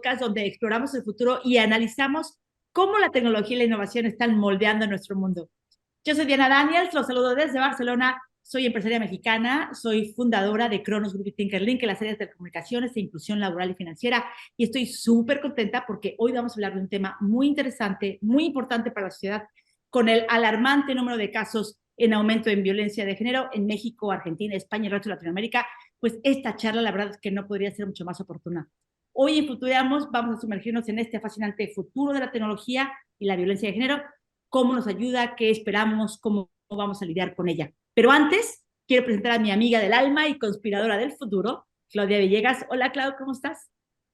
podcast donde exploramos el futuro y analizamos cómo la tecnología y la innovación están moldeando nuestro mundo. Yo soy Diana Daniels, los saludo desde Barcelona, soy empresaria mexicana, soy fundadora de Cronos Group y ThinkerLink en las áreas de comunicaciones e inclusión laboral y financiera, y estoy súper contenta porque hoy vamos a hablar de un tema muy interesante, muy importante para la sociedad, con el alarmante número de casos en aumento en violencia de género en México, Argentina, España y el resto de Latinoamérica. Pues esta charla la verdad es que no podría ser mucho más oportuna. Hoy en Futureamos vamos a sumergirnos en este fascinante futuro de la tecnología y la violencia de género, cómo nos ayuda, qué esperamos, cómo vamos a lidiar con ella. Pero antes, quiero presentar a mi amiga del alma y conspiradora del futuro, Claudia Villegas. Hola, Clau, ¿cómo estás?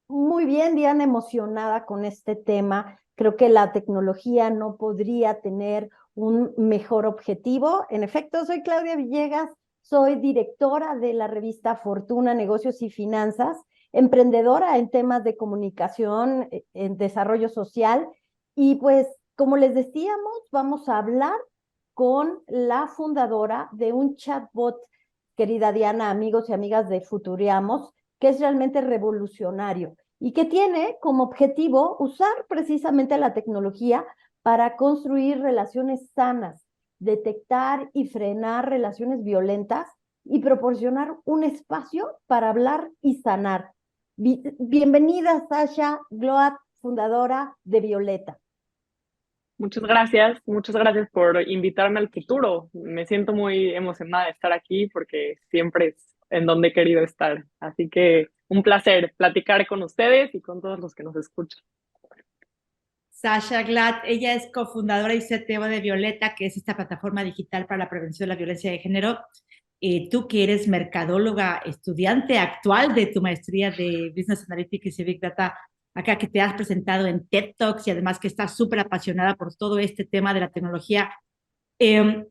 Muy bien, Diana, emocionada con este tema. Creo que la tecnología no podría tener un mejor objetivo. En efecto, soy Claudia Villegas, soy directora de la revista Fortuna, Negocios y Finanzas, emprendedora en temas de comunicación, en desarrollo social. Y pues, como les decíamos, vamos a hablar con la fundadora de un chatbot, querida Diana, amigos y amigas de Futuriamos, que es realmente revolucionario y que tiene como objetivo usar precisamente la tecnología para construir relaciones sanas, detectar y frenar relaciones violentas y proporcionar un espacio para hablar y sanar. Bienvenida, Sasha Gloat, fundadora de Violeta. Muchas gracias por invitarme al futuro. Me siento muy emocionada de estar aquí porque siempre es en donde he querido estar. Así que un placer platicar con ustedes y con todos los que nos escuchan. Sasha Glad, ella es cofundadora y CTO de Violeta, que es esta plataforma digital para la prevención de la violencia de género. Tú que eres mercadóloga, estudiante actual de tu maestría de Business Analytics y Big Data, acá que te has presentado en TED Talks y además que estás súper apasionada por todo este tema de la tecnología. Eh,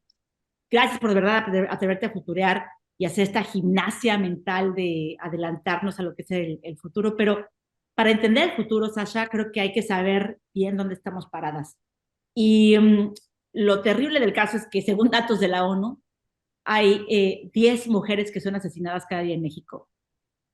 Gracias por de verdad atreverte a futurear y hacer esta gimnasia mental de adelantarnos a lo que es el futuro. Pero para entender el futuro, Sasha, creo que hay que saber bien dónde estamos paradas. Y lo terrible del caso es que, según datos de la ONU, hay 10 mujeres que son asesinadas cada día en México.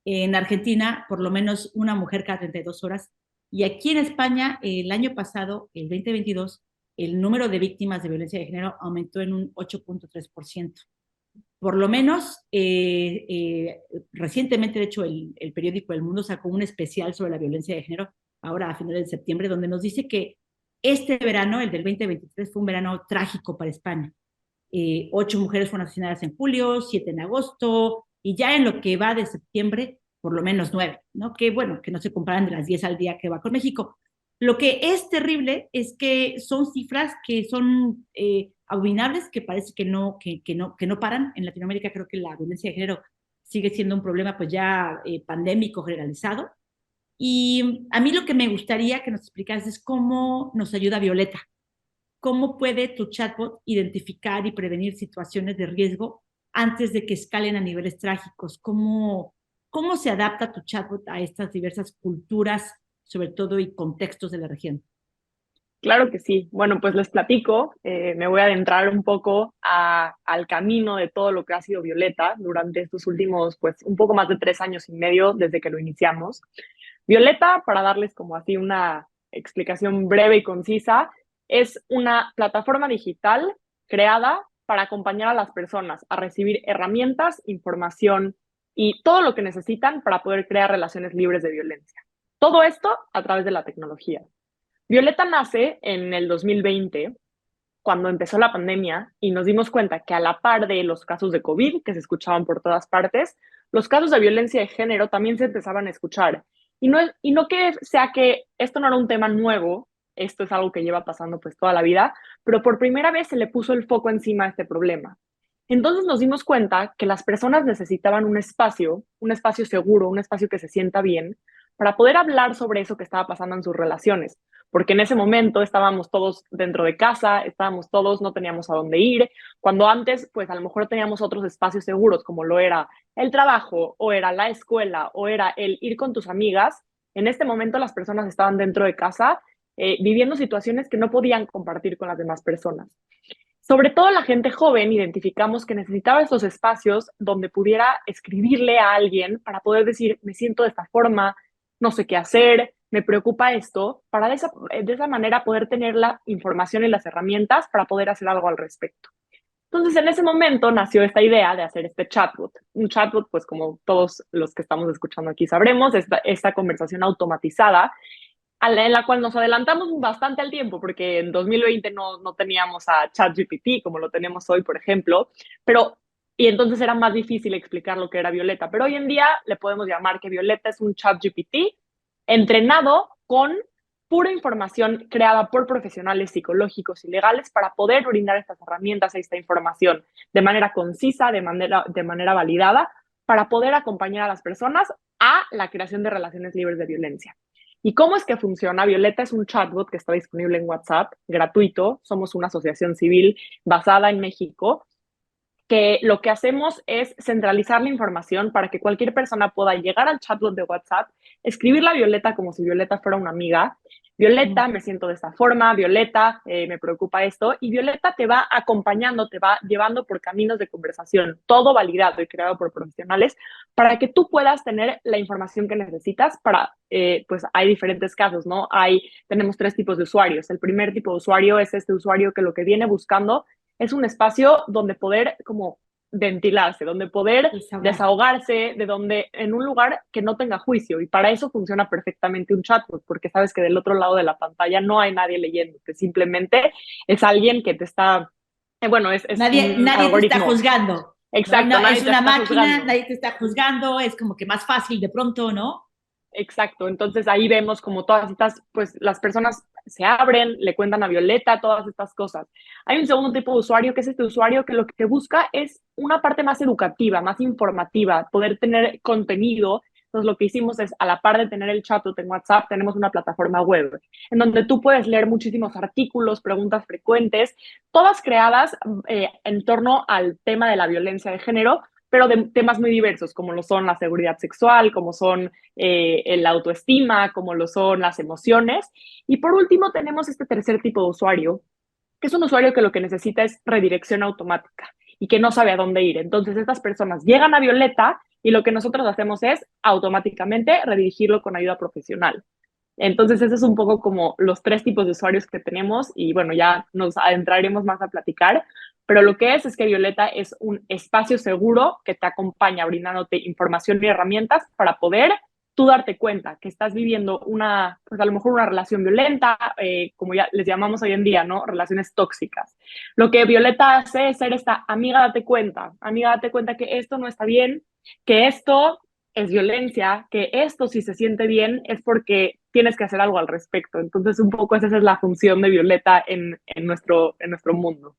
En Argentina, por lo menos una mujer cada 32 horas. Y aquí en España, el año pasado, el 2022, el número de víctimas de violencia de género aumentó en un 8.3%. Por lo menos, recientemente, de hecho, el periódico El Mundo sacó un especial sobre la violencia de género, ahora a finales de septiembre, donde nos dice que este verano, el del 2023, fue un verano trágico para España. 8 mujeres fueron asesinadas en julio, 7 en agosto, y ya en lo que va de septiembre, por lo menos 9, ¿no? Que bueno, que no se comparan de las 10 al día que va con México. Lo que es terrible es que son cifras que son abominables, que parece que no paran. En Latinoamérica creo que la violencia de género sigue siendo un problema pues ya pandémico generalizado. Y a mí lo que me gustaría que nos explicaras es cómo nos ayuda Violeta. ¿Cómo puede tu chatbot identificar y prevenir situaciones de riesgo antes de que escalen a niveles trágicos? ¿Cómo se adapta tu chatbot a estas diversas culturas, sobre todo, y contextos de la región? Claro que sí. Bueno, pues les platico. Me voy a adentrar un poco al camino de todo lo que ha sido Violeta durante estos últimos, pues, un poco más de 3 años y medio desde que lo iniciamos. Violeta, para darles como así una explicación breve y concisa, es una plataforma digital creada para acompañar a las personas a recibir herramientas, información y todo lo que necesitan para poder crear relaciones libres de violencia. Todo esto a través de la tecnología. Violeta nace en el 2020, cuando empezó la pandemia y nos dimos cuenta que a la par de los casos de COVID, que se escuchaban por todas partes, los casos de violencia de género también se empezaban a escuchar. Y no que sea que esto no era un tema nuevo, esto es algo que lleva pasando pues toda la vida, pero por primera vez se le puso el foco encima a este problema. Entonces nos dimos cuenta que las personas necesitaban un espacio seguro, un espacio que se sienta bien, para poder hablar sobre eso que estaba pasando en sus relaciones, porque en ese momento estábamos todos dentro de casa, estábamos todos, no teníamos a dónde ir, cuando antes, pues a lo mejor teníamos otros espacios seguros, como lo era el trabajo, o era la escuela, o era el ir con tus amigas. En este momento las personas estaban dentro de casa, viviendo situaciones que no podían compartir con las demás personas. Sobre todo la gente joven identificamos que necesitaba estos espacios donde pudiera escribirle a alguien para poder decir, me siento de esta forma, no sé qué hacer, me preocupa esto, para de esa manera poder tener la información y las herramientas para poder hacer algo al respecto. Entonces, en ese momento nació esta idea de hacer este chatbot. Un chatbot, pues como todos los que estamos escuchando aquí sabremos, esta conversación automatizada en la cual nos adelantamos bastante al tiempo, porque en 2020 no teníamos a ChatGPT como lo tenemos hoy, por ejemplo, y entonces era más difícil explicar lo que era Violeta. Pero hoy en día le podemos llamar que Violeta es un ChatGPT entrenado con pura información creada por profesionales psicológicos y legales para poder brindar estas herramientas, esta información de manera concisa, de manera validada, para poder acompañar a las personas a la creación de relaciones libres de violencia. ¿Y cómo es que funciona? Violeta es un chatbot que está disponible en WhatsApp, gratuito. Somos una asociación civil basada en México, que lo que hacemos es centralizar la información para que cualquier persona pueda llegar al chatbot de WhatsApp, escribirle a Violeta como si Violeta fuera una amiga. Violeta, me siento de esta forma, Violeta, me preocupa esto, y Violeta te va acompañando, te va llevando por caminos de conversación, todo validado y creado por profesionales, para que tú puedas tener la información que necesitas para, pues hay diferentes casos, ¿no? Tenemos 3 tipos de usuarios. El primer tipo de usuario es este usuario que lo que viene buscando es un espacio donde poder como ventilarse, donde poder desahogarse, en un lugar que no tenga juicio. Y para eso funciona perfectamente un chatbot, porque sabes que del otro lado de la pantalla no hay nadie leyendo, que simplemente es alguien que te está, bueno, es nadie te está juzgando. Exacto, ¿no? Es una máquina, juzgando. nadie te está juzgando, es como que más fácil de pronto, ¿no? Exacto, entonces ahí vemos como todas estas, pues las personas se abren, le cuentan a Violeta todas estas cosas. Hay un segundo tipo de usuario que es este usuario que lo que busca es una parte más educativa, más informativa, poder tener contenido. Entonces lo que hicimos es, a la par de tener el chat en WhatsApp, tenemos una plataforma web en donde tú puedes leer muchísimos artículos, preguntas frecuentes, todas creadas en torno al tema de la violencia de género, pero de temas muy diversos, como lo son la seguridad sexual, como son la autoestima, como lo son las emociones. Y por último, tenemos este tercer tipo de usuario, que es un usuario que lo que necesita es redirección automática y que no sabe a dónde ir. Entonces, estas personas llegan a Violeta y lo que nosotros hacemos es automáticamente redirigirlo con ayuda profesional. Entonces, ese es un poco como los 3 tipos de usuarios que tenemos y bueno, ya nos adentraremos más a platicar, pero lo que es que Violeta es un espacio seguro que te acompaña brindándote información y herramientas para poder tú darte cuenta que estás viviendo pues a lo mejor una relación violenta, como ya les llamamos hoy en día, ¿no? Relaciones tóxicas. Lo que Violeta hace es ser esta amiga, date cuenta que esto no está bien, que esto es violencia, que esto si se siente bien es porque tienes que hacer algo al respecto. Entonces, un poco esa es la función de Violeta en nuestro mundo.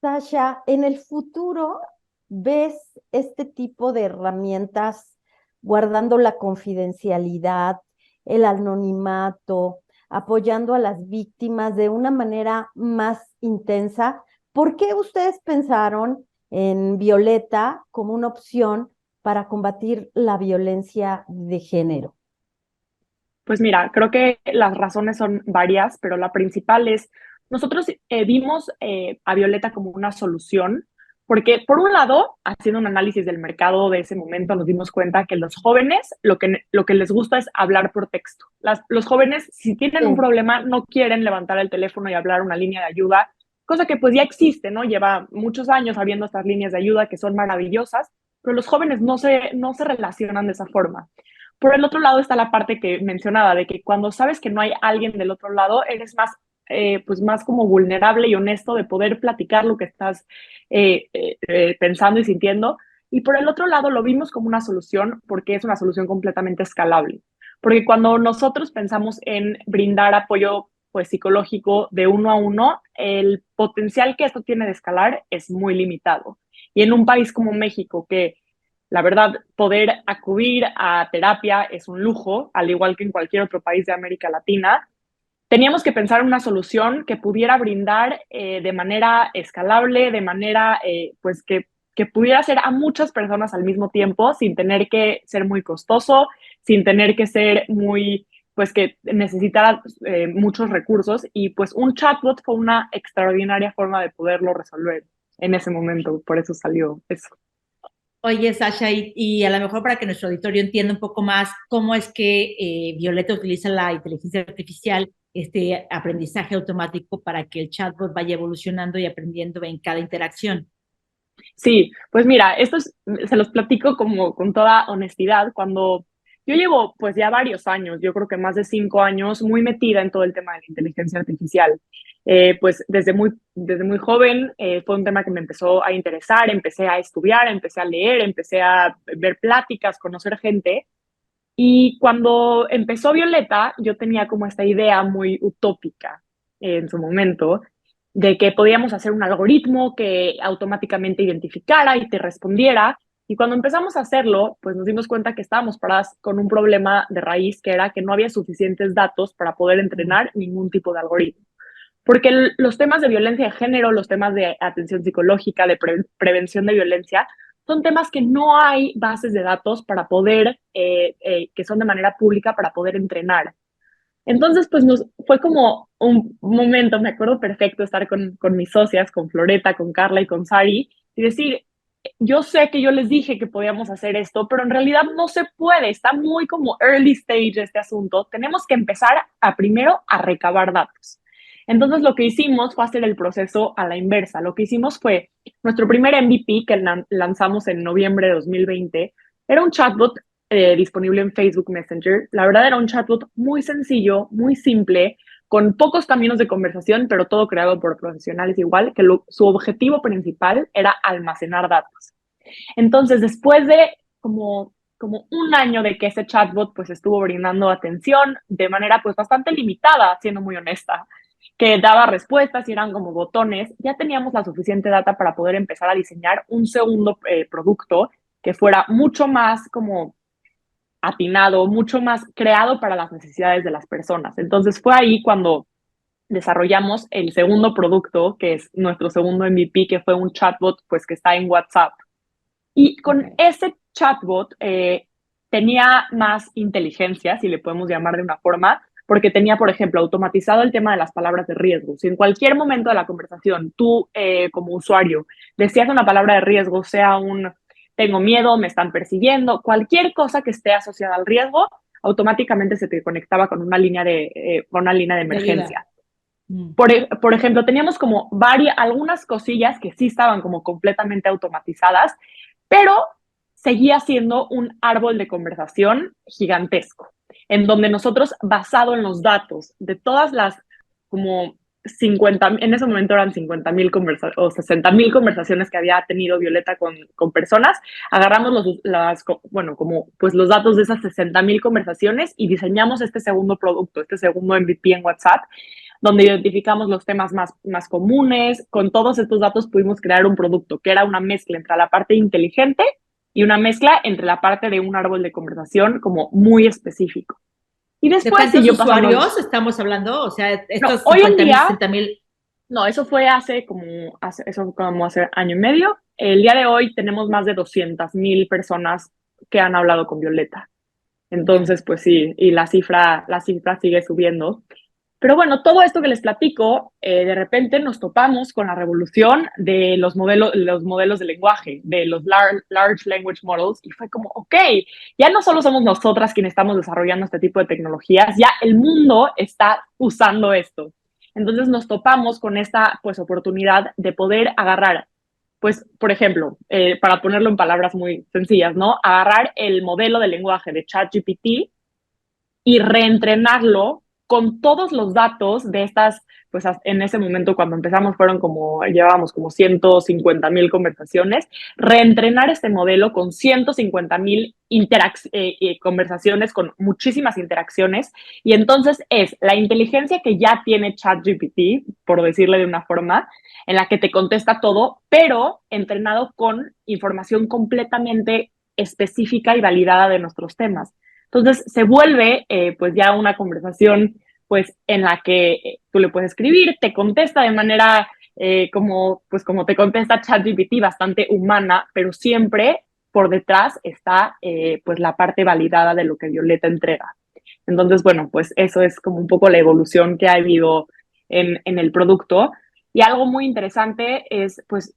Sasha, en el futuro, ¿ves este tipo de herramientas guardando la confidencialidad, el anonimato, apoyando a las víctimas de una manera más intensa? ¿Por qué ustedes pensaron en Violeta como una opción para combatir la violencia de género? Pues mira, creo que las razones son varias, pero la principal es, nosotros vimos a Violeta como una solución, porque por un lado, haciendo un análisis del mercado de ese momento, nos dimos cuenta que los jóvenes lo que les gusta es hablar por texto. Los jóvenes, si tienen un problema, no quieren levantar el teléfono y hablar una línea de ayuda, cosa que pues ya existe, ¿no? Lleva muchos años habiendo estas líneas de ayuda que son maravillosas, pero los jóvenes no se relacionan de esa forma. Por el otro lado está la parte que mencionaba, de que cuando sabes que no hay alguien del otro lado, eres más, pues más como vulnerable y honesto de poder platicar lo que estás pensando y sintiendo. Y por el otro lado lo vimos como una solución porque es una solución completamente escalable. Porque cuando nosotros pensamos en brindar apoyo pues, psicológico de uno a uno, el potencial que esto tiene de escalar es muy limitado. Y en un país como México, que la verdad, poder acudir a terapia es un lujo, al igual que en cualquier otro país de América Latina. Teníamos que pensar en una solución que pudiera brindar de manera escalable, de manera pues que pudiera ser a muchas personas al mismo tiempo, sin tener que ser muy costoso, sin tener que ser muy, pues que necesitara muchos recursos. Y pues un chatbot fue una extraordinaria forma de poderlo resolver en ese momento. Por eso salió eso. Oye, Sasha, y a lo mejor para que nuestro auditorio entienda un poco más cómo es que Violeta utiliza la inteligencia artificial, este aprendizaje automático para que el chatbot vaya evolucionando y aprendiendo en cada interacción. Sí, pues mira, se los platico como con toda honestidad. Cuando yo llevo pues ya varios años, yo creo que más de 5 años, muy metida en todo el tema de la inteligencia artificial. Pues desde muy joven fue un tema que me empezó a interesar, empecé a estudiar, empecé a leer, empecé a ver pláticas, conocer gente. Y cuando empezó Violeta, yo tenía como esta idea muy utópica en su momento de que podíamos hacer un algoritmo que automáticamente identificara y te respondiera. Y cuando empezamos a hacerlo, pues nos dimos cuenta que estábamos paradas con un problema de raíz, que era que no había suficientes datos para poder entrenar ningún tipo de algoritmo. Porque los temas de violencia de género, los temas de atención psicológica, de prevención de violencia, son temas que no hay bases de datos para poder, que son de manera pública para poder entrenar. Entonces, pues fue como un momento, me acuerdo perfecto estar con mis socias, con Floreta, con Carla y con Sari, y decir, yo sé que yo les dije que podíamos hacer esto, pero en realidad no se puede, está muy como early stage este asunto, tenemos que empezar primero a recabar datos. Entonces lo que hicimos fue hacer el proceso a la inversa. Lo que hicimos fue nuestro primer MVP que lanzamos en noviembre de 2020, era un chatbot disponible en Facebook Messenger. La verdad era un chatbot muy sencillo, muy simple, con pocos caminos de conversación, pero todo creado por profesionales igual, que su objetivo principal era almacenar datos. Entonces, después de como un año de que ese chatbot pues estuvo brindando atención de manera pues bastante limitada, siendo muy honesta, que daba respuestas y eran como botones, ya teníamos la suficiente data para poder empezar a diseñar un segundo producto que fuera mucho más como atinado, mucho más creado para las necesidades de las personas. Entonces fue ahí cuando desarrollamos el segundo producto, que es nuestro segundo MVP, que fue un chatbot pues que está en WhatsApp. Y con ese chatbot tenía más inteligencia, si le podemos llamar de una forma, porque tenía, por ejemplo, automatizado el tema de las palabras de riesgo. Si en cualquier momento de la conversación tú, como usuario, decías una palabra de riesgo, sea un tengo miedo, me están persiguiendo, cualquier cosa que esté asociada al riesgo, automáticamente se te conectaba con una línea de De ayuda. emergencia. Por ejemplo, teníamos como algunas cosillas que sí estaban como completamente automatizadas, pero seguía siendo un árbol de conversación gigantesco, en donde nosotros, basado en los datos de todas las como 50, en ese momento eran 50,000 o 60,000 conversaciones que había tenido Violeta con personas, agarramos bueno, como pues los datos de esas 60,000 conversaciones y diseñamos este segundo producto, este segundo MVP en WhatsApp, donde identificamos los temas más comunes. Con todos estos datos pudimos crear un producto que era una mezcla entre la parte inteligente y una mezcla entre la parte de un árbol de conversación como muy específico. Y ¿De después cuántos siguió pasando. usuarios estamos hablando? O sea, No, estos hoy en 50,000, día, 60,000. no, eso fue eso como hace año y medio. El día de hoy tenemos más de 200,000 personas que han hablado con Violeta. Ya. Entonces, pues sí, y la cifra sigue subiendo. Pero bueno, todo esto que les platico, de repente nos topamos con la revolución de los modelos de lenguaje, de los large language models, y fue como, ok, ya no solo somos nosotras quienes estamos desarrollando este tipo de tecnologías, ya el mundo está usando esto. Entonces nos topamos con esta pues oportunidad de poder agarrar, pues, por ejemplo, para ponerlo en palabras muy sencillas, ¿no? Agarrar el modelo de lenguaje de ChatGPT y reentrenarlo con todos los datos de estas, pues en ese momento cuando empezamos llevábamos como 150,000 conversaciones, reentrenar este modelo con 150,000 conversaciones, con muchísimas interacciones, y entonces es la inteligencia que ya tiene ChatGPT, por decirle de una forma, en la que te contesta todo, pero entrenado con información completamente específica y validada de nuestros temas. Entonces se vuelve pues ya una conversación pues en la que tú le puedes escribir, te contesta de manera como te contesta ChatGPT, bastante humana, pero siempre por detrás está pues la parte validada de lo que Violeta entrega. Entonces, bueno, pues eso es como un poco la evolución que ha habido en el producto. Y algo muy interesante es, pues,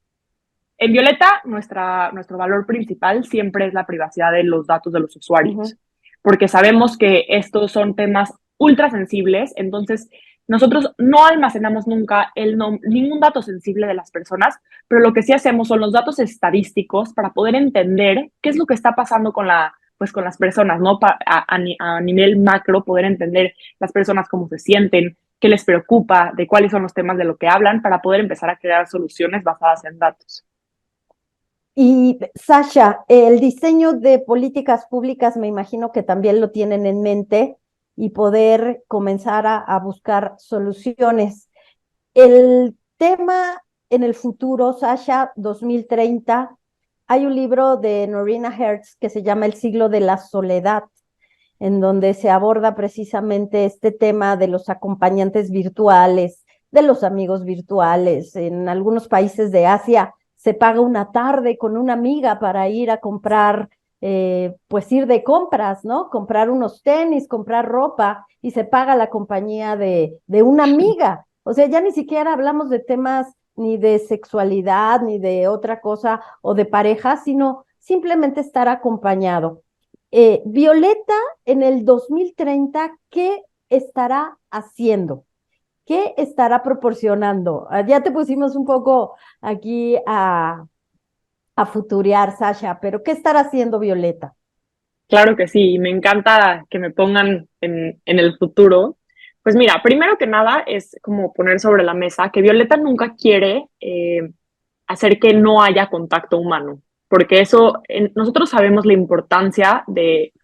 En Violeta, nuestro valor principal siempre es la privacidad de los datos de los usuarios, porque sabemos que estos son temas ultra sensibles, entonces nosotros no almacenamos nunca ningún dato sensible de las personas, pero lo que sí hacemos son los datos estadísticos para poder entender qué es lo que está pasando pues con las personas, ¿no? A nivel macro, poder entender las personas cómo se sienten, qué les preocupa, de cuáles son los temas de lo que hablan, para poder empezar a crear soluciones basadas en datos. Y Sasha, el diseño de políticas públicas me imagino que también lo tienen en mente y poder comenzar a buscar soluciones. El tema en el futuro, Sasha, 2030, hay un libro de Norina Hertz que se llama El siglo de la soledad, en donde se aborda precisamente este tema de los acompañantes virtuales, de los amigos virtuales. En algunos países de Asia se paga una tarde con una amiga para ir a comprar, pues ir de compras, ¿no? Comprar unos tenis, comprar ropa, y se paga la compañía de una amiga. O sea, ya ni siquiera hablamos de temas ni de sexualidad, ni de otra cosa, o de pareja, sino simplemente estar acompañado. Violeta, en el 2030, ¿qué estará haciendo? ¿Qué estará proporcionando? Ya te pusimos un poco aquí a futurear, Sasha, pero ¿qué estará haciendo Violeta? Claro que sí, me encanta que me pongan en el futuro. Pues mira, primero que nada es como poner sobre la mesa que Violeta nunca quiere hacer que no haya contacto humano, porque nosotros sabemos la importancia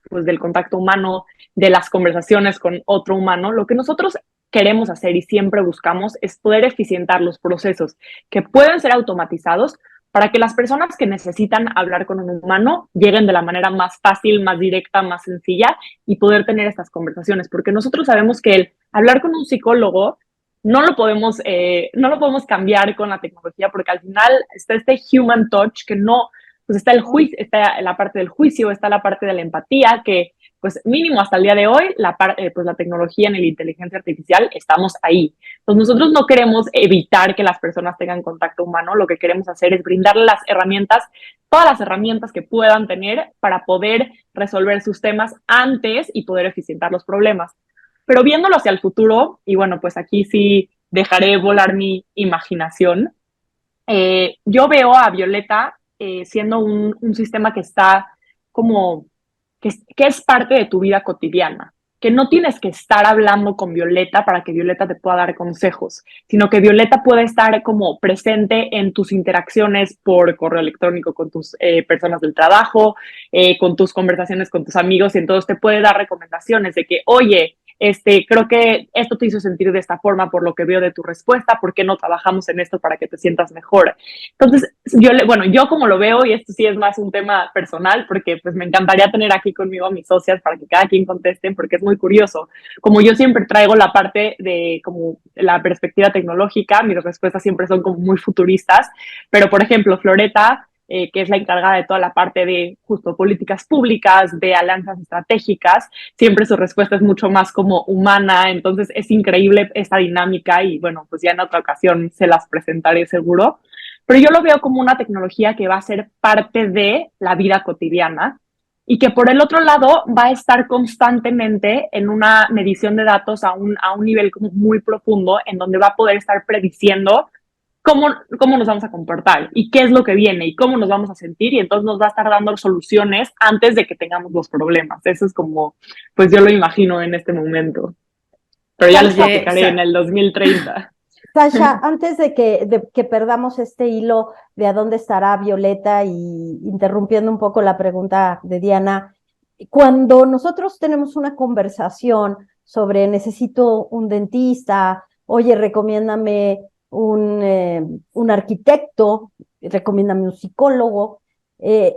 pues, del contacto humano, de las conversaciones con otro humano. Lo que nosotros queremos hacer y siempre buscamos es poder eficientar los procesos que pueden ser automatizados para que las personas que necesitan hablar con un humano lleguen de la manera más fácil, más directa, más sencilla y poder tener estas conversaciones, porque nosotros sabemos que el hablar con un psicólogo no lo podemos cambiar con la tecnología, porque al final está este human touch que no, pues está el juicio, está la parte del juicio, está la parte de la empatía, que pues mínimo hasta el día de hoy, pues la tecnología en la inteligencia artificial estamos ahí. Entonces nosotros no queremos evitar que las personas tengan contacto humano, lo que queremos hacer es brindarles las herramientas, todas las herramientas que puedan tener para poder resolver sus temas antes y poder eficientar los problemas. Pero viéndolo hacia el futuro, y bueno, pues aquí sí dejaré volar mi imaginación, yo veo a Violeta siendo un sistema que está como, que es parte de tu vida cotidiana, que no tienes que estar hablando con Violeta para que Violeta te pueda dar consejos, sino que Violeta puede estar como presente en tus interacciones por correo electrónico con tus personas del trabajo, con tus conversaciones con tus amigos, y entonces te puede dar recomendaciones de que, oye, creo que esto te hizo sentir de esta forma por lo que veo de tu respuesta, ¿por qué no trabajamos en esto para que te sientas mejor? Entonces, yo como lo veo, y esto sí es más un tema personal, porque pues me encantaría tener aquí conmigo a mis socias para que cada quien conteste, porque es muy curioso. Como yo siempre traigo la parte de como la perspectiva tecnológica, mis respuestas siempre son como muy futuristas, pero por ejemplo, Floreta, que es la encargada de toda la parte de justo políticas públicas, de alianzas estratégicas, siempre su respuesta es mucho más como humana, entonces es increíble esta dinámica y bueno, pues ya en otra ocasión se las presentaré seguro, pero yo lo veo como una tecnología que va a ser parte de la vida cotidiana y que por el otro lado va a estar constantemente en una medición de datos a un nivel como muy profundo, en donde va a poder estar prediciendo cómo nos vamos a comportar y qué es lo que viene y cómo nos vamos a sentir, y entonces nos va a estar dando soluciones antes de que tengamos los problemas. Eso es como, pues yo lo imagino en este momento. Pero ya les platicaré en el 2030. Sasha, antes de que perdamos este hilo de a dónde estará Violeta, y interrumpiendo un poco la pregunta de Diana, cuando nosotros tenemos una conversación sobre necesito un dentista, oye, recomiéndame un arquitecto, recomiéndame un psicólogo, eh,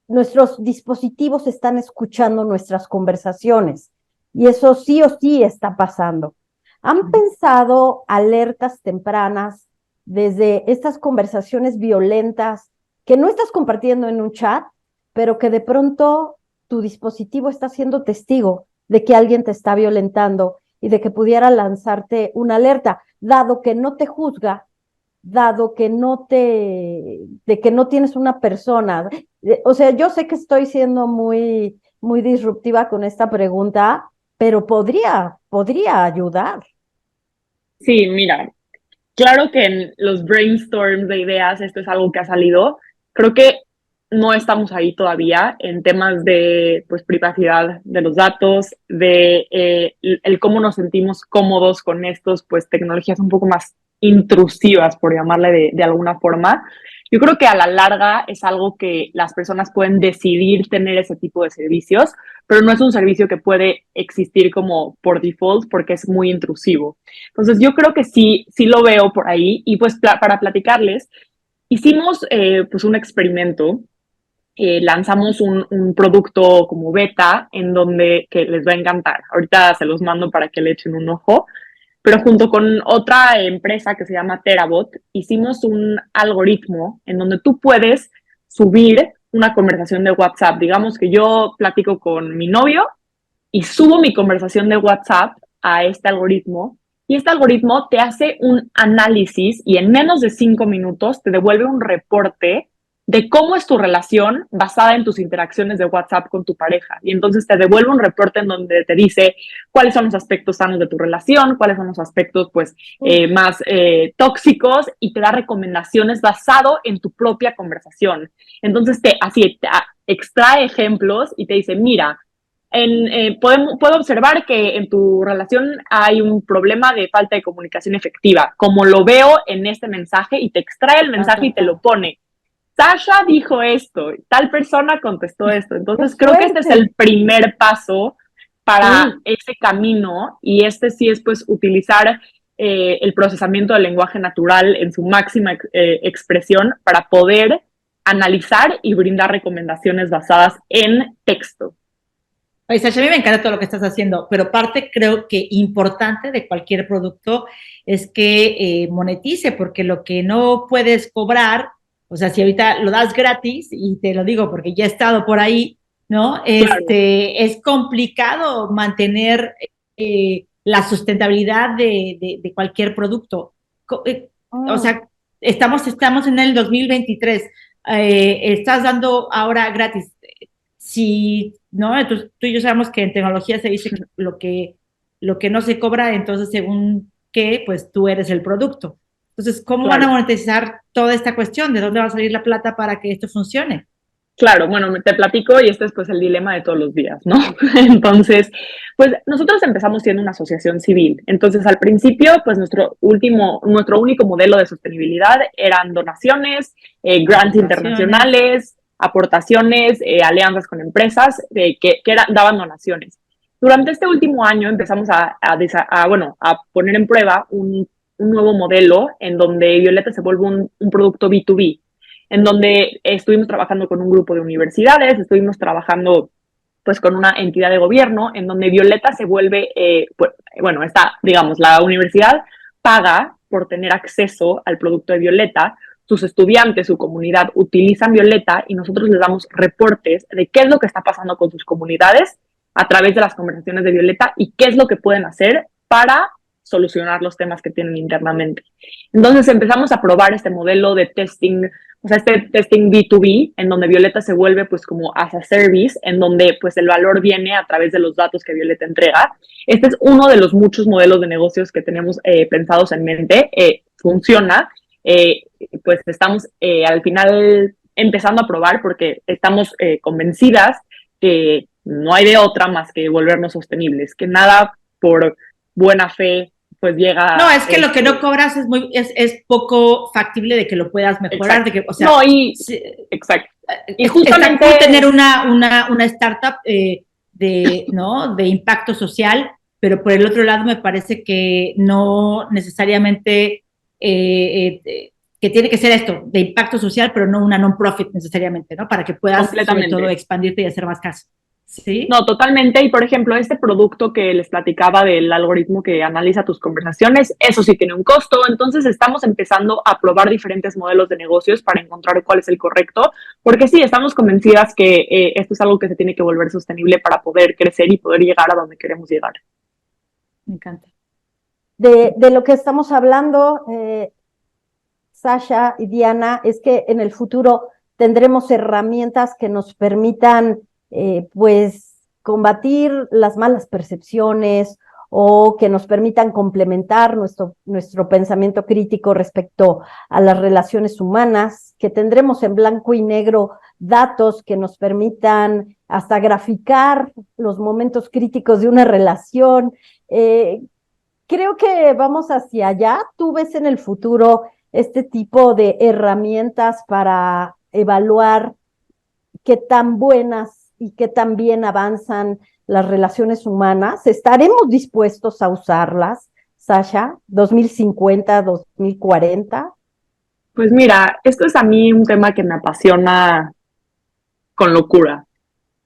nuestros dispositivos están escuchando nuestras conversaciones, y eso sí o sí está pasando. ¿Han pensado alertas tempranas desde estas conversaciones violentas que no estás compartiendo en un chat, pero que de pronto tu dispositivo está siendo testigo de que alguien te está violentando y de que pudiera lanzarte una alerta, dado que no te juzga, dado que de que no tienes una persona. O sea, yo sé que estoy siendo muy, muy disruptiva con esta pregunta, pero podría ayudar. Sí, mira, claro que en los brainstorms de ideas esto es algo que ha salido. Creo que no estamos ahí todavía en temas de pues, privacidad de los datos, de el cómo nos sentimos cómodos con estos pues, tecnologías un poco más intrusivas, por llamarle de alguna forma. Yo creo que a la larga es algo que las personas pueden decidir tener ese tipo de servicios, pero no es un servicio que puede existir como por default porque es muy intrusivo. Entonces yo creo que sí lo veo por ahí y pues para platicarles, hicimos pues un experimento, lanzamos un producto como beta en donde que les va a encantar. Ahorita se los mando para que le echen un ojo, pero junto con otra empresa que se llama Terabot, hicimos un algoritmo en donde tú puedes subir una conversación de WhatsApp. Digamos que yo platico con mi novio y subo mi conversación de WhatsApp a este algoritmo y este algoritmo te hace un análisis y en menos de 5 minutos te devuelve un reporte de cómo es tu relación basada en tus interacciones de WhatsApp con tu pareja. Y entonces te devuelve un reporte en donde te dice cuáles son los aspectos sanos de tu relación, cuáles son los aspectos pues más tóxicos y te da recomendaciones basado en tu propia conversación. Entonces así te extrae ejemplos y te dice, mira, puedo observar que en tu relación hay un problema de falta de comunicación efectiva, como lo veo en este mensaje, y te extrae el mensaje y te lo pone. Sasha dijo esto, tal persona contestó esto. ¡Qué Entonces creo que este es fuerte! el primer paso para ese camino, y este sí es pues utilizar el procesamiento del lenguaje natural en su máxima expresión para poder analizar y brindar recomendaciones basadas en texto. Oye, Sasha, a mí me encanta todo lo que estás haciendo, pero parte creo que importante de cualquier producto es que monetice, porque lo que no puedes cobrar, o sea, si ahorita lo das gratis, y te lo digo porque ya he estado por ahí, ¿no? Claro. Es complicado mantener la sustentabilidad de cualquier producto. O Mm, sea, estamos en el 2023, estás dando ahora gratis. Si, ¿no? Entonces, tú y yo sabemos que en tecnología se dice que lo que no se cobra, entonces según qué, pues tú eres el producto. Entonces, ¿cómo van a Claro, monetizar toda esta cuestión? ¿De dónde va a salir la plata para que esto funcione? claro, bueno, te platico y este es pues el dilema de todos los días, ¿no? Entonces, pues nosotros empezamos siendo una asociación civil. Entonces, al principio, pues nuestro único modelo de sostenibilidad eran donaciones, grants Aportaciones. internacionales, aportaciones, alianzas con empresas daban donaciones. Durante este último año empezamos a poner en prueba un nuevo modelo en donde Violeta se vuelve un producto B2B, en donde estuvimos trabajando con un grupo de universidades, estuvimos trabajando pues con una entidad de gobierno, en donde Violeta se vuelve, digamos, la universidad paga por tener acceso al producto de Violeta, sus estudiantes, su comunidad utilizan Violeta y nosotros les damos reportes de qué es lo que está pasando con sus comunidades a través de las conversaciones de Violeta y qué es lo que pueden hacer para solucionar los temas que tienen internamente. Entonces empezamos a probar este modelo de testing, o sea, este testing B2B, en donde Violeta se vuelve pues como as a service, en donde pues el valor viene a través de los datos que Violeta entrega. Este es uno de los muchos modelos de negocios que tenemos pensados en mente. Funciona, eh, pues estamos al final empezando a probar porque estamos convencidas que no hay de otra más que volvernos sostenibles, que nada por buena fe pues No, llega, es que lo que no cobras es poco factible de que lo puedas mejorar, exacto, de que, o sea, no, exacto. Y está justamente, cool tener una startup ¿no? de impacto social, pero por el otro lado me parece que no necesariamente que tiene que ser esto, de impacto social, pero no una non-profit necesariamente, ¿no? Para que puedas, sobre todo, completamente. expandirte y hacer más caso. ¿Sí? No, totalmente. Y por ejemplo, este producto que les platicaba del algoritmo que analiza tus conversaciones, eso sí tiene un costo. Entonces estamos empezando a probar diferentes modelos de negocios para encontrar cuál es el correcto, porque sí, estamos convencidas que esto es algo que se tiene que volver sostenible para poder crecer y poder llegar a donde queremos llegar. Me encanta. de lo que estamos hablando, Sasha y Diana, es que en el futuro tendremos herramientas que nos permitan, pues, combatir las malas percepciones o que nos permitan complementar nuestro pensamiento crítico respecto a las relaciones humanas, que tendremos en blanco y negro datos que nos permitan hasta graficar los momentos críticos de una relación. Creo que vamos hacia allá. ¿Tú ves en el futuro este tipo de herramientas para evaluar qué tan buenas y qué tan bien avanzan las relaciones humanas? ¿Estaremos dispuestos a usarlas, Sasha? ¿2050, 2040? Pues mira, esto es a mí un tema que me apasiona con locura.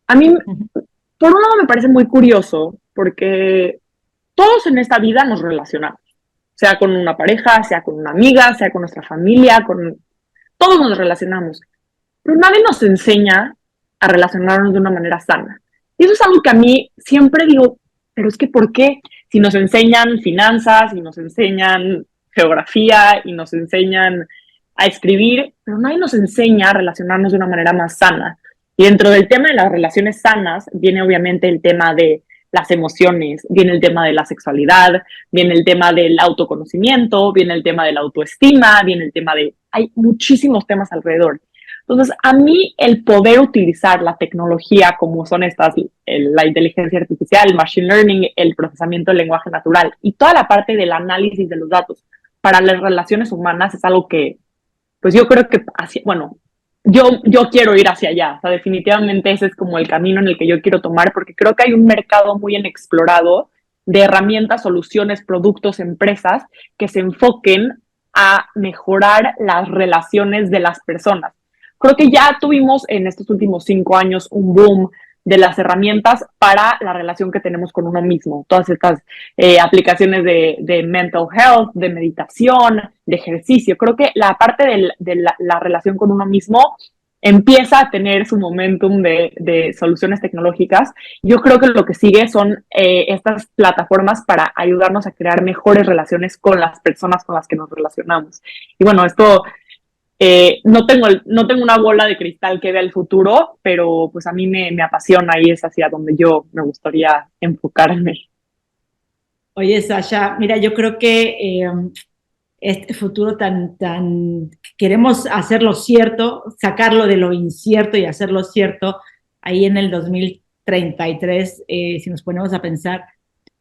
A mí, por un lado, me parece muy curioso porque todos en esta vida nos relacionamos, sea con una pareja, sea con una amiga, sea con nuestra familia, todos nos relacionamos, pero nadie nos enseña a relacionarnos de una manera sana. Y eso es algo que a mí siempre digo, pero es que ¿por qué? Si nos enseñan finanzas, y nos enseñan geografía, y nos enseñan a escribir, pero nadie nos enseña a relacionarnos de una manera más sana. Y dentro del tema de las relaciones sanas viene obviamente el tema de las emociones, viene el tema de la sexualidad, viene el tema del autoconocimiento, viene el tema de la autoestima, viene el tema de... Hay muchísimos temas alrededor. Entonces, a mí el poder utilizar la tecnología como son estas, la inteligencia artificial, el machine learning, el procesamiento del lenguaje natural y toda la parte del análisis de los datos para las relaciones humanas es algo que, pues yo creo que, bueno, yo quiero ir hacia allá. O sea, definitivamente ese es como el camino en el que yo quiero tomar porque creo que hay un mercado muy inexplorado de herramientas, soluciones, productos, empresas que se enfoquen a mejorar las relaciones de las personas. Creo que ya tuvimos en estos últimos 5 años un boom de las herramientas para la relación que tenemos con uno mismo. Todas estas aplicaciones de mental health, de meditación, de ejercicio. Creo que la parte de la relación con uno mismo empieza a tener su momentum de soluciones tecnológicas. Yo creo que lo que sigue son estas plataformas para ayudarnos a crear mejores relaciones con las personas con las que nos relacionamos. Y bueno, esto no tengo una bola de cristal que vea el futuro, pero pues a mí me apasiona y es hacia donde yo me gustaría enfocarme. Oye, Sasha, mira, yo creo que este futuro queremos hacerlo cierto, sacarlo de lo incierto y hacerlo cierto ahí en el 2033, si nos ponemos a pensar.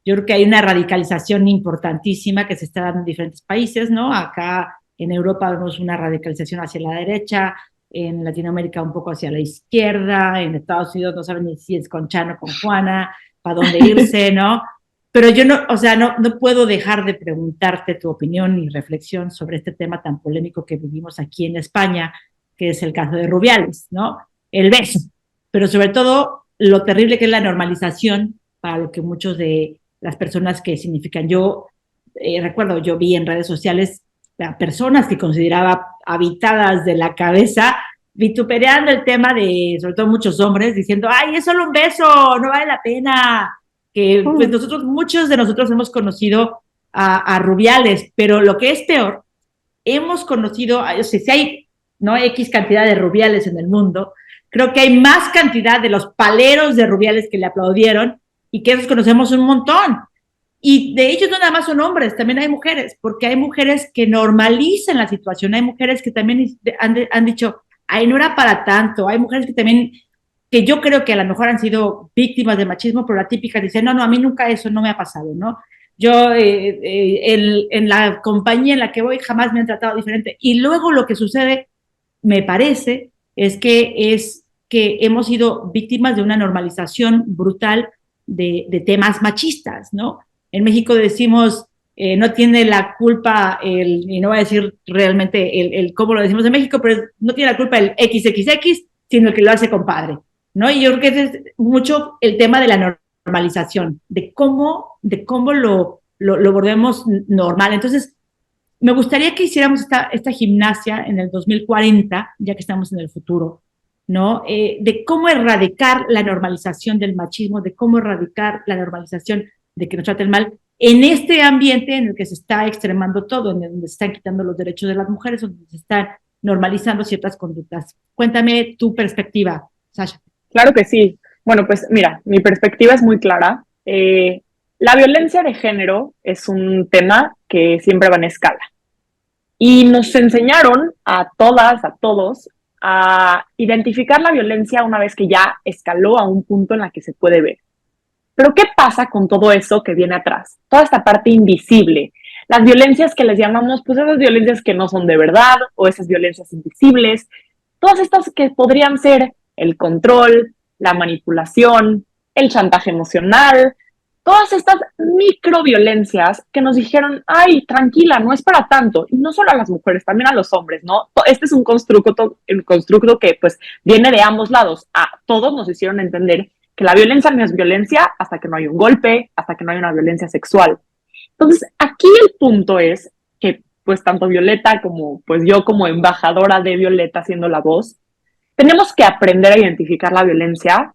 Yo creo que hay una radicalización importantísima que se está dando en diferentes países, ¿no? Acá en Europa vemos una radicalización hacia la derecha, en Latinoamérica un poco hacia la izquierda, en Estados Unidos no saben ni si es con Chano o con Juana, para dónde irse, ¿no? Pero yo no, o sea, no puedo dejar de preguntarte tu opinión y reflexión sobre este tema tan polémico que vivimos aquí en España, que es el caso de Rubiales, ¿no? El beso, pero sobre todo lo terrible que es la normalización para lo que muchos de las personas que significan. Yo recuerdo, yo vi en redes sociales a personas que consideraba habitadas de la cabeza, vituperando el tema de, sobre todo muchos hombres, diciendo, ay, es solo un beso, no vale la pena. Que pues muchos de nosotros hemos conocido a Rubiales, pero lo que es peor, hemos conocido, o sea, si hay no X cantidad de Rubiales en el mundo, creo que hay más cantidad de los paleros de Rubiales que le aplaudieron y que esos conocemos un montón. Y de ellos no nada más son hombres, también hay mujeres, porque hay mujeres que normalizan la situación, hay mujeres que también han dicho, ay, no era para tanto, hay mujeres que también, que yo creo que a lo mejor han sido víctimas de machismo, pero la típica dice, no, a mí nunca eso no me ha pasado, ¿no? Yo en la compañía en la que voy jamás me han tratado diferente. Y luego lo que sucede, me parece, es que hemos sido víctimas de una normalización brutal de temas machistas, ¿no? En México decimos, no tiene la culpa, y no voy a decir realmente cómo lo decimos en México, pero no tiene la culpa el XXX, sino el que lo hace compadre, ¿no? Y yo creo que ese es mucho el tema de la normalización, de cómo lo volvemos normal. Entonces, me gustaría que hiciéramos esta gimnasia en el 2040, ya que estamos en el futuro, ¿no? De cómo erradicar la normalización del machismo, de cómo erradicar la normalización de que nos traten mal, en este ambiente en el que se está extremando todo, en donde se están quitando los derechos de las mujeres, donde se están normalizando ciertas conductas. Cuéntame tu perspectiva, Sasha. Claro que sí. Bueno, pues mira, mi perspectiva es muy clara. La violencia de género es un tema que siempre va en escala. Y nos enseñaron a todas, a todos, a identificar la violencia una vez que ya escaló a un punto en la que se puede ver. Pero ¿qué pasa con todo eso que viene atrás? Toda esta parte invisible. Las violencias que les llamamos, pues esas violencias que no son de verdad o esas violencias invisibles. Todas estas que podrían ser el control, la manipulación, el chantaje emocional, todas estas microviolencias que nos dijeron, ay, tranquila, no es para tanto. Y no solo a las mujeres, también a los hombres, ¿no? Este es un constructo que pues viene de ambos lados. A todos nos hicieron entender que la violencia no es violencia hasta que no hay un golpe, hasta que no hay una violencia sexual. Entonces, aquí el punto es que pues tanto Violeta como pues yo como embajadora de Violeta siendo la voz, tenemos que aprender a identificar la violencia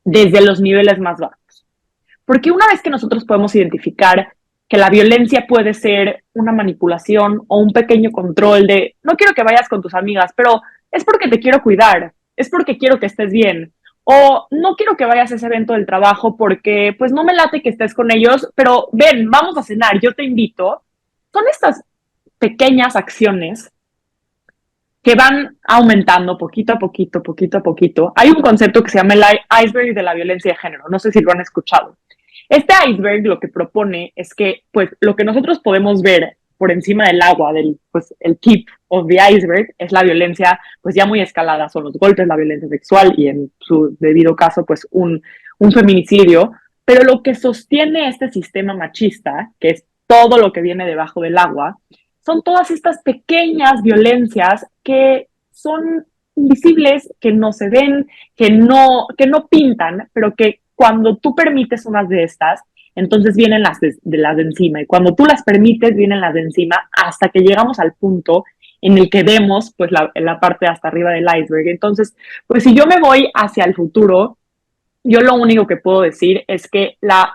desde los niveles más bajos. Porque una vez que nosotros podemos identificar que la violencia puede ser una manipulación o un pequeño control de, no quiero que vayas con tus amigas, pero es porque te quiero cuidar, es porque quiero que estés bien, o no quiero que vayas a ese evento del trabajo porque pues no me late que estés con ellos, pero ven, vamos a cenar, yo te invito. Son estas pequeñas acciones que van aumentando poquito a poquito, poquito a poquito. Hay un concepto que se llama el iceberg de la violencia de género, no sé si lo han escuchado. Este iceberg lo que propone es que pues lo que nosotros podemos ver por encima del agua, del pues el tip of the iceberg, es la violencia pues ya muy escalada, son los golpes, la violencia sexual y en su debido caso pues un feminicidio, pero lo que sostiene este sistema machista, que es todo lo que viene debajo del agua, son todas estas pequeñas violencias que son invisibles, que no se ven, que no pintan, pero que cuando tú permites unas de estas, entonces vienen las de encima. Y cuando tú las permites, vienen las de encima hasta que llegamos al punto en el que vemos pues la parte hasta arriba del iceberg. Entonces, pues si yo me voy hacia el futuro, yo lo único que puedo decir es que la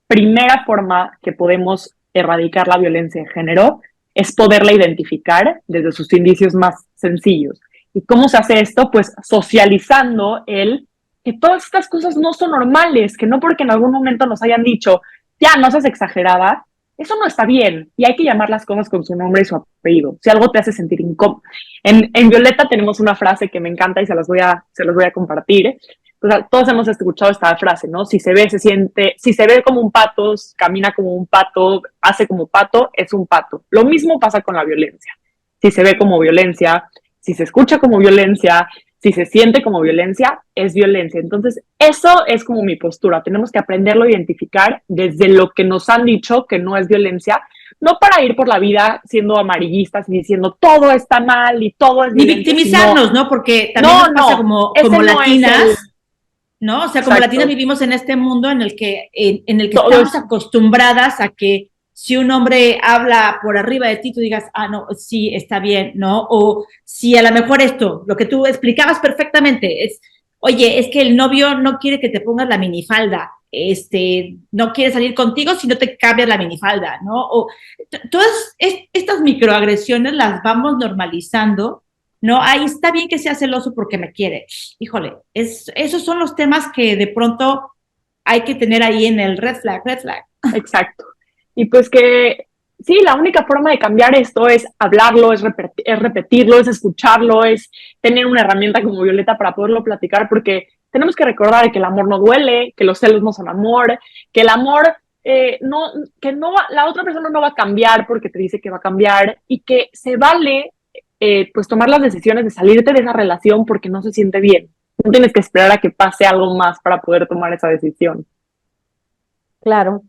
primera forma que podemos erradicar la violencia de género es poderla identificar desde sus indicios más sencillos. ¿Y cómo se hace esto? Pues socializando que todas estas cosas no son normales, que no porque en algún momento nos hayan dicho, ya, no seas exagerada, eso no está bien y hay que llamar las cosas con su nombre y su apellido. Si algo te hace sentir incómodo. En Violeta tenemos una frase que me encanta y se las voy a compartir. O sea, todos hemos escuchado esta frase, ¿no? Si se ve, se siente, si se ve como un pato, camina como un pato, hace como pato, es un pato. Lo mismo pasa con la violencia. Si se ve como violencia, si se escucha como violencia, si se siente como violencia, es violencia. Entonces, eso es como mi postura. Tenemos que aprenderlo a identificar desde lo que nos han dicho que no es violencia, no para ir por la vida siendo amarillistas y diciendo todo está mal y todo es ni violencia. victimizarnos, ¿no? Porque también nos pasa como latinas, ¿no? O sea, como latinas vivimos en este mundo en el que estamos acostumbradas a que si un hombre habla por arriba de ti, tú digas, ah, no, sí, está bien, ¿no? O si a lo mejor esto, lo que tú explicabas perfectamente, es, oye, es que el novio no quiere que te pongas la minifalda, no quiere salir contigo si no te cambias la minifalda, ¿no? O todas estas microagresiones las vamos normalizando, ¿no? Ahí está bien que sea celoso porque me quiere. Híjole, esos son los temas que de pronto hay que tener ahí en el red flag, red flag. Exacto. Y pues que sí, la única forma de cambiar esto es hablarlo, es repetirlo, es escucharlo, es tener una herramienta como Violeta para poderlo platicar, porque tenemos que recordar que el amor no duele, que los celos no son amor, que el amor la otra persona no va a cambiar porque te dice que va a cambiar y que se vale pues tomar las decisiones de salirte de esa relación porque no se siente bien. No tienes que esperar a que pase algo más para poder tomar esa decisión. Claro.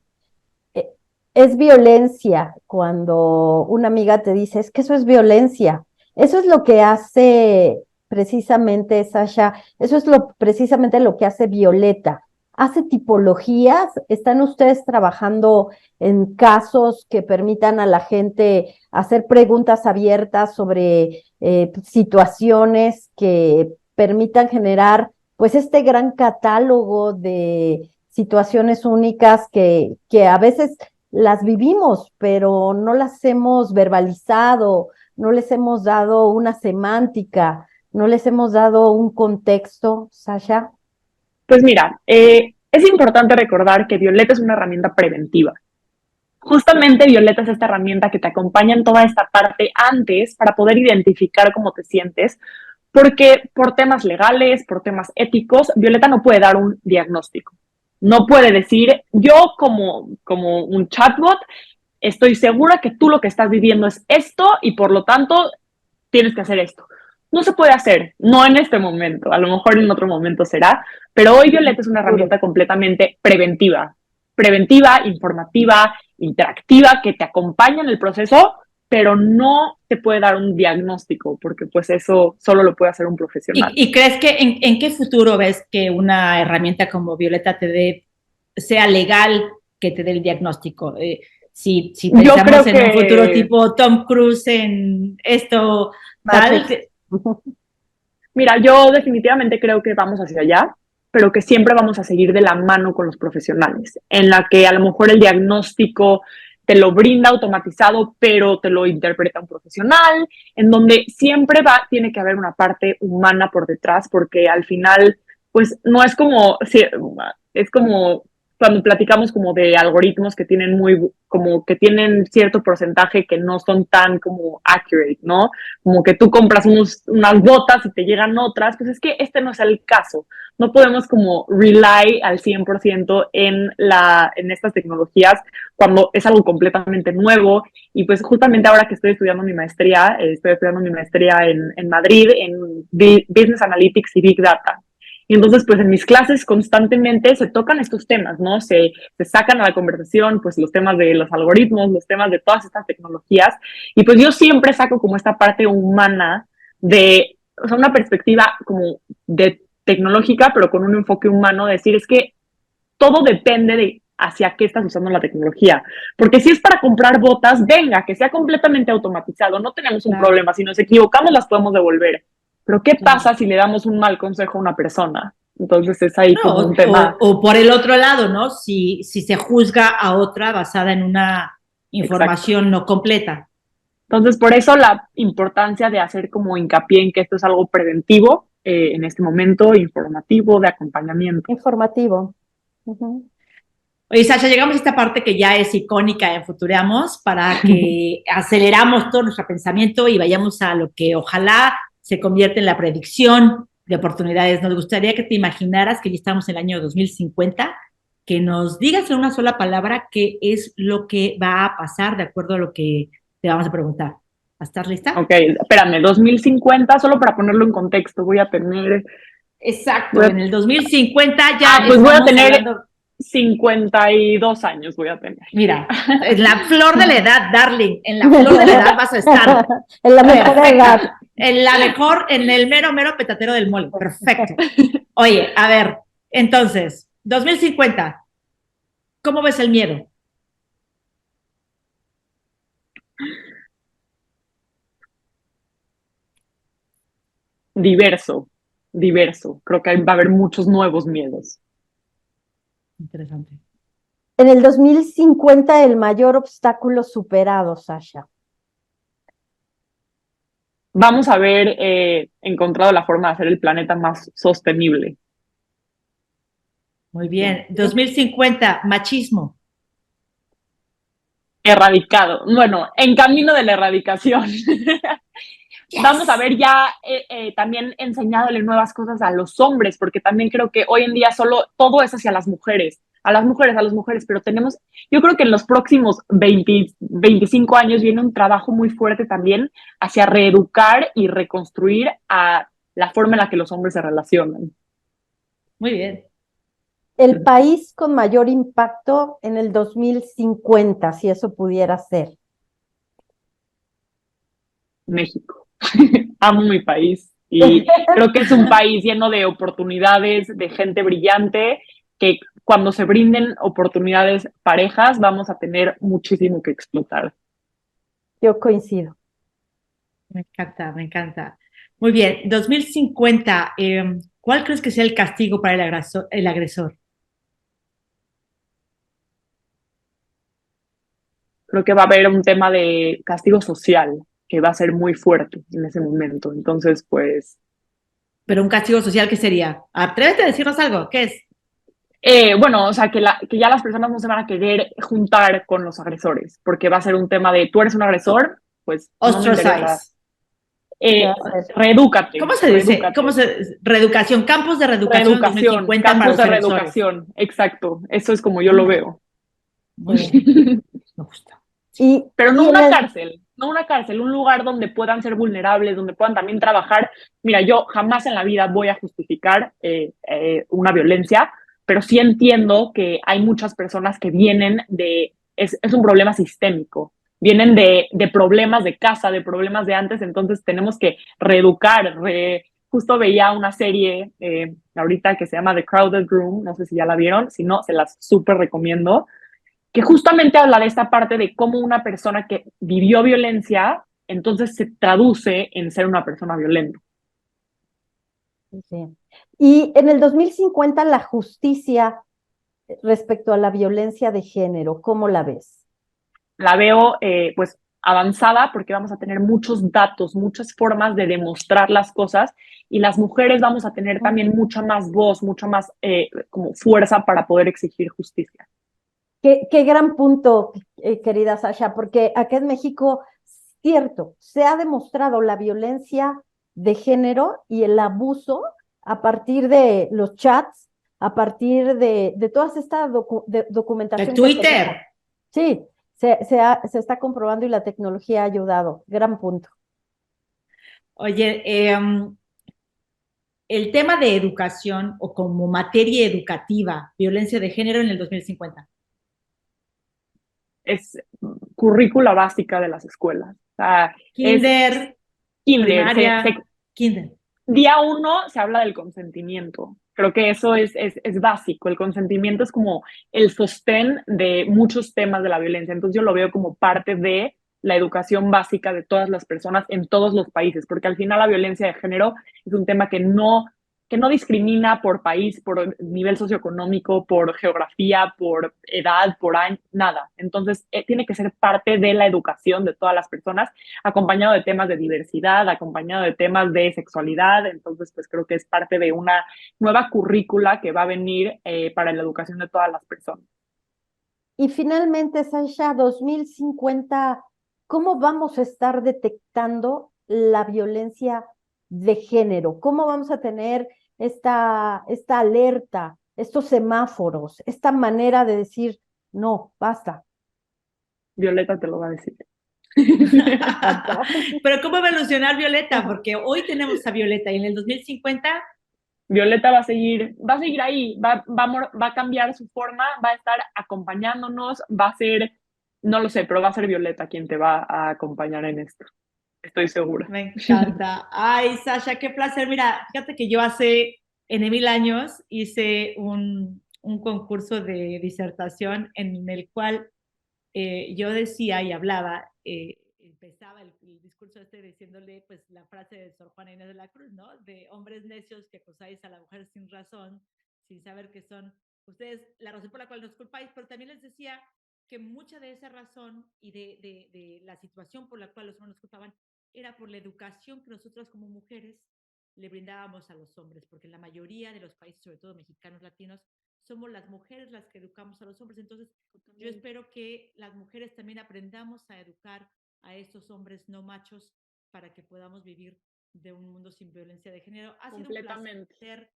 Es violencia cuando una amiga te dice, es que eso es violencia. Eso es lo que hace precisamente, Sasha, eso es precisamente lo que hace Violeta. Hace tipologías, ¿están ustedes trabajando en casos que permitan a la gente hacer preguntas abiertas sobre situaciones que permitan generar pues este gran catálogo de situaciones únicas que a veces las vivimos, pero no las hemos verbalizado, no les hemos dado una semántica, no les hemos dado un contexto, Sasha. Pues mira, es importante recordar que Violeta es una herramienta preventiva. Justamente Violeta es esta herramienta que te acompaña en toda esta parte antes para poder identificar cómo te sientes, porque por temas legales, por temas éticos, Violeta no puede dar un diagnóstico. No puede decir, yo como un chatbot, estoy segura que tú lo que estás viviendo es esto y por lo tanto tienes que hacer esto. No se puede hacer, no en este momento, a lo mejor en otro momento será, pero hoy Violeta es una herramienta completamente preventiva, preventiva, informativa, interactiva, que te acompaña en el proceso, pero no te puede dar un diagnóstico, porque pues eso solo lo puede hacer un profesional. ¿Y crees que en qué futuro ves que una herramienta como Violeta sea legal que te dé el diagnóstico? Si pensamos en un futuro tipo Tom Cruise en esto, tal. Mira, yo definitivamente creo que vamos hacia allá, pero que siempre vamos a seguir de la mano con los profesionales, en la que a lo mejor el diagnóstico te lo brinda automatizado, pero te lo interpreta un profesional, en donde siempre tiene que haber una parte humana por detrás, porque al final, pues no es como, es como cuando platicamos como de algoritmos que tienen como que tienen cierto porcentaje que no son tan como accurate, ¿no? Como que tú compras unas botas y te llegan otras, pues es que este no es el caso. No podemos como rely al 100% en estas tecnologías cuando es algo completamente nuevo. Y pues justamente ahora que estoy estudiando mi maestría, en Madrid en Business Analytics y Big Data. Y entonces, pues en mis clases constantemente se tocan estos temas, ¿no? Se sacan a la conversación, pues los temas de los algoritmos, los temas de todas estas tecnologías. Y pues yo siempre saco como esta parte humana o sea, una perspectiva como de tecnológica, pero con un enfoque humano, de decir, es que todo depende de hacia qué estás usando la tecnología. Porque si es para comprar botas, venga, que sea completamente automatizado, no tenemos un problema. Si nos equivocamos, las podemos devolver. Pero ¿qué pasa si le damos un mal consejo a una persona? Entonces es ahí como un tema. O por el otro lado, ¿no? Si se juzga a otra basada en una información Exacto. no completa. Entonces, por eso la importancia de hacer como hincapié en que esto es algo preventivo en este momento, informativo, de acompañamiento. Informativo. Oye, Sasha, llegamos a esta parte que ya es icónica en Futureamos para que aceleramos todo nuestro pensamiento y vayamos a lo que ojalá se convierta en la predicción de oportunidades. Nos gustaría que te imaginaras que ya estamos en el año 2050, que nos digas en una sola palabra qué es lo que va a pasar de acuerdo a lo que te vamos a preguntar. ¿Vas a estar lista? Ok, espérame, 2050, solo para ponerlo en contexto, voy a tener... Exacto, en el 2050 ya pues voy a estamos tener hablando... 52 años voy a tener. Mira, en la flor de la edad, darling, en la flor de la edad vas a estar. En la mejor edad. En la mejor, en el mero, mero petatero del mole. Perfecto. Oye, a ver, entonces, 2050, ¿cómo ves el miedo? Diverso. Creo que va a haber muchos nuevos miedos. Interesante. En el 2050, el mayor obstáculo superado, Sasha. Vamos a haber encontrado la forma de hacer el planeta más sostenible. Muy bien. 2050, machismo. Erradicado. Bueno, en camino de la erradicación. Yes. Vamos a ver ya también enseñándole nuevas cosas a los hombres, porque también creo que hoy en día solo todo es hacia las mujeres, pero yo creo que en los próximos 25 años viene un trabajo muy fuerte también hacia reeducar y reconstruir a la forma en la que los hombres se relacionan. Muy bien. El país con mayor impacto en el 2050, si eso pudiera ser. México. Amo mi país y creo que es un país lleno de oportunidades, de gente brillante, que cuando se brinden oportunidades parejas vamos a tener muchísimo que explotar. Yo coincido. Me encanta, me encanta. Muy bien, 2050, ¿cuál crees que sea el castigo para el agresor? Creo que va a haber un tema de castigo social que va a ser muy fuerte en ese momento. Entonces, pues, Pero un castigo social, ¿qué sería? Atrévete a decirnos algo, ¿qué es? bueno, o sea, que ya las personas no se van a querer juntar con los agresores, porque va a ser un tema de tú eres un agresor, pues no me interesa. Ostracize. ¿Qué va a hacer? Reedúcate, ¿Cómo se dice? reedúcate. Reeducación, campos de reeducación en Reeducación, 2050 para campus los de agresores. reeducación, exacto. Eso es como yo lo Mm, veo. muy Sí. bien, me gusta. Y, Pero no y en una el, cárcel, no una cárcel, un lugar donde puedan ser vulnerables, donde puedan también trabajar. Mira, yo jamás en la vida voy a justificar una violencia, pero sí entiendo que hay muchas personas que vienen es un problema sistémico, vienen de problemas de casa, de problemas de antes, entonces tenemos que reeducar. Justo veía una serie ahorita que se llama The Crowded Room, no sé si ya la vieron, si no, se las súper recomiendo, que justamente habla de esta parte de cómo una persona que vivió violencia, entonces se traduce en ser una persona violenta. sí. Y en el 2050 la justicia respecto a la violencia de género, ¿cómo la ves? La veo pues avanzada porque vamos a tener muchos datos, muchas formas de demostrar las cosas y las mujeres vamos a tener también mucha más voz, mucha más como fuerza para poder exigir justicia. Qué gran punto, querida Sasha, porque acá en México, cierto, se ha demostrado la violencia de género y el abuso a partir de los chats, a partir de toda esta De documentación que Twitter. tenemos. Sí, se está comprobando y la tecnología ha ayudado. Gran punto. Oye, el tema de educación o como materia educativa, violencia de género en el 2050. Es currícula básica de las escuelas. O sea, es Kinder, kinder, primaria, kinder. día uno se habla del consentimiento. Creo que eso es básico. El consentimiento es como el sostén de muchos temas de la violencia. Entonces yo lo veo como parte de la educación básica de todas las personas en todos los países, porque al final la violencia de género es un tema que no discrimina por país, por nivel socioeconómico, por geografía, por edad, por año, nada. Entonces tiene que ser parte de la educación de todas las personas, acompañado de temas de diversidad, acompañado de temas de sexualidad. Entonces, pues creo que es parte de una nueva currícula que va a venir para la educación de todas las personas. Y finalmente, Sasha, 2050, ¿cómo vamos a estar detectando la violencia de género? ¿Cómo vamos a tener esta alerta, estos semáforos, esta manera de decir, no, basta? Violeta te lo va a decir. Pero ¿cómo evolucionar Violeta? Porque hoy tenemos a Violeta y en el 2050 Violeta va a seguir ahí, va a cambiar su forma, va a estar acompañándonos, va a ser, no lo sé, pero va a ser Violeta quien te va a acompañar en esto. Estoy segura. me encanta. Ay, Sasha, qué placer. Mira, fíjate que yo hace en 1000 años hice un concurso de disertación en el cual yo decía y hablaba, empezaba el discurso este diciéndole pues la frase de Sor Juana Inés de la Cruz, ¿no? De hombres necios que acusáis a la mujer sin razón, sin saber que son ustedes la razón por la cual nos culpáis, pero también les decía que mucha de esa razón y de la situación por la cual los hombres nos culpaban era por la educación que nosotros como mujeres le brindábamos a los hombres, porque en la mayoría de los países, sobre todo mexicanos, latinos, somos las mujeres las que educamos a los hombres. Entonces, yo espero que las mujeres también aprendamos a educar a estos hombres no machos para que podamos vivir de un mundo sin violencia de género. Ha sido un Completamente. placer.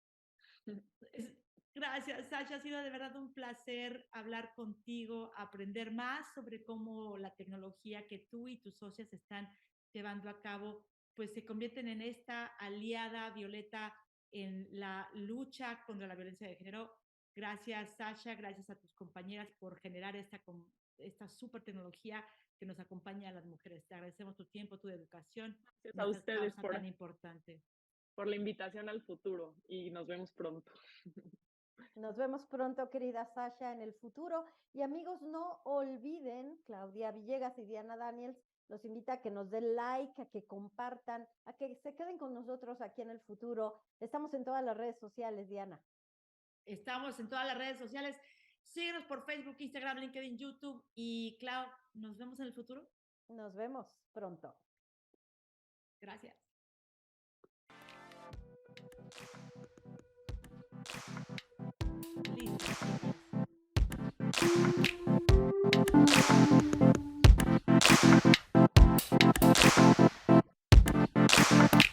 Gracias, Sasha. Ha sido de verdad un placer hablar contigo, aprender más sobre cómo la tecnología que tú y tus socias están llevando a cabo, pues se convierten en esta aliada Violeta en la lucha contra la violencia de género. Gracias, Sasha. Gracias a tus compañeras por generar esta super tecnología que nos acompaña a las mujeres. Te agradecemos tu tiempo, tu educación Gracias en a esta ustedes causa tan importante. por la invitación al futuro y nos vemos pronto. Nos vemos pronto, querida Sasha, en el futuro. Y amigos, no olviden, Claudia Villegas y Diana Daniels los invita a que nos den like, a que compartan, a que se queden con nosotros aquí en el futuro. Estamos en todas las redes sociales, Diana. Estamos en todas las redes sociales. Síguenos por Facebook, Instagram, LinkedIn, YouTube. Y Clau, nos vemos en el futuro. Nos vemos pronto. Gracias.